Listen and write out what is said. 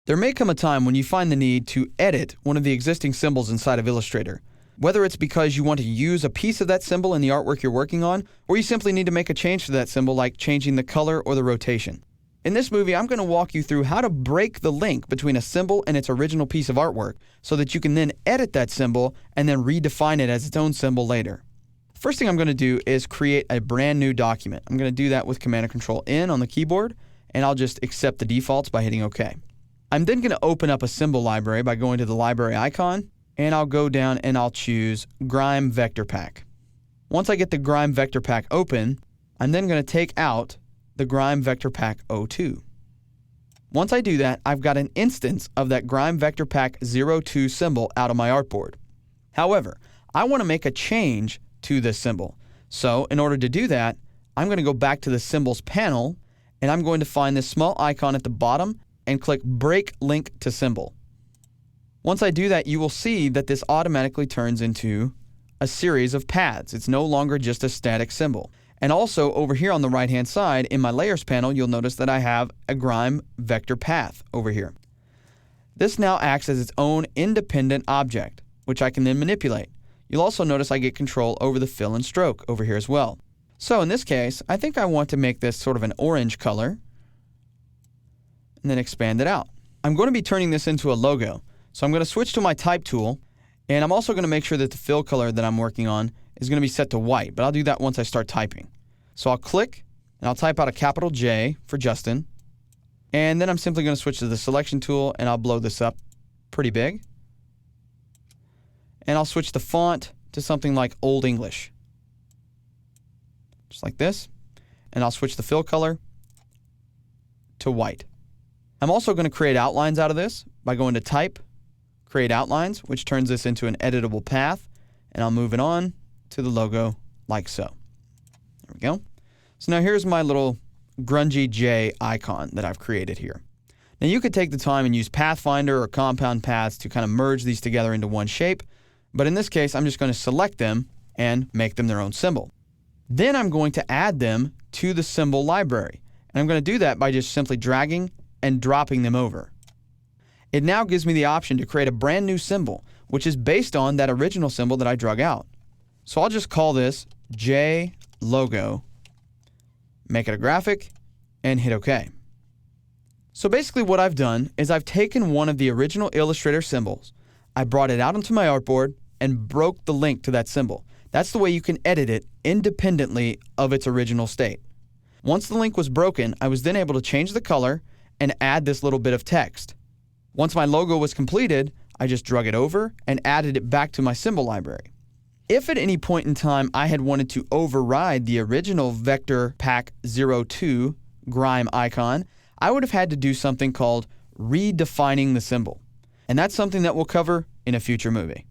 There may come a time when you find the need to edit one of the existing symbols inside of Illustrator. Whether it's because you want to use a piece of that symbol in the artwork you're working on, or you simply need to make a change to that symbol like changing the color or the rotation. In this movie, I'm going to walk you through how to break the link between a symbol and its original piece of artwork so that you can then edit that symbol and then redefine it as its own symbol later. First thing I'm going to do is create a brand new document. I'm going to do that with Command and Control N on the keyboard, and I'll just accept the defaults by hitting OK. I'm then going to open up a symbol library by going to the library icon, and I'll go down and I'll choose Grime Vector Pack. Once I get the Grime Vector Pack open, I'm then going to take out the Grime Vector Pack 02. Once I do that, I've got an instance of that Grime Vector Pack 02 symbol out of my artboard. However, I want to make a change to this symbol. So in order to do that, I'm going to go back to the Symbols panel, and I'm going to find this small icon at the bottom and click Break Link to Symbol. Once I do that, you will see that this automatically turns into a series of paths. It's no longer just a static symbol. And also over here on the right-hand side in my Layers panel, you'll notice that I have a Grime Vector Path over here. This now acts as its own independent object, which I can then manipulate. You'll also notice I get control over the fill and stroke over here as well. So in this case, I think I want to make this sort of an orange color and then expand it out. I'm going to be turning this into a logo. So I'm going to switch to my type tool, and I'm also going to make sure that the fill color that I'm working on is going to be set to white, but I'll do that once I start typing. So I'll click, and I'll type out a capital J for Justin, and then I'm simply going to switch to the selection tool, and I'll blow this up pretty big. And I'll switch the font to something like Old English, just like this, and I'll switch the fill color to white. I'm also going to create outlines out of this by going to Type, Create Outlines, which turns this into an editable path, and I'll move it on to the logo like so. There we go. So now here's my little grungy J icon that I've created here. Now you could take the time and use Pathfinder or Compound Paths to kind of merge these together into one shape, but in this case I'm just going to select them and make them their own symbol. Then I'm going to add them to the symbol library, and I'm going to do that by just simply dragging and dropping them over. It now gives me the option to create a brand new symbol, which is based on that original symbol that I drug out. So I'll just call this J Logo, make it a graphic, and hit OK. So basically what I've done is I've taken one of the original Illustrator symbols, I brought it out onto my artboard, and broke the link to that symbol. That's the way you can edit it independently of its original state. Once the link was broken, I was then able to change the color and add this little bit of text. Once my logo was completed, I just drug it over and added it back to my symbol library. If at any point in time I had wanted to override the original Vector Pack 02 Grime icon, I would have had to do something called redefining the symbol. And that's something that we'll cover in a future movie.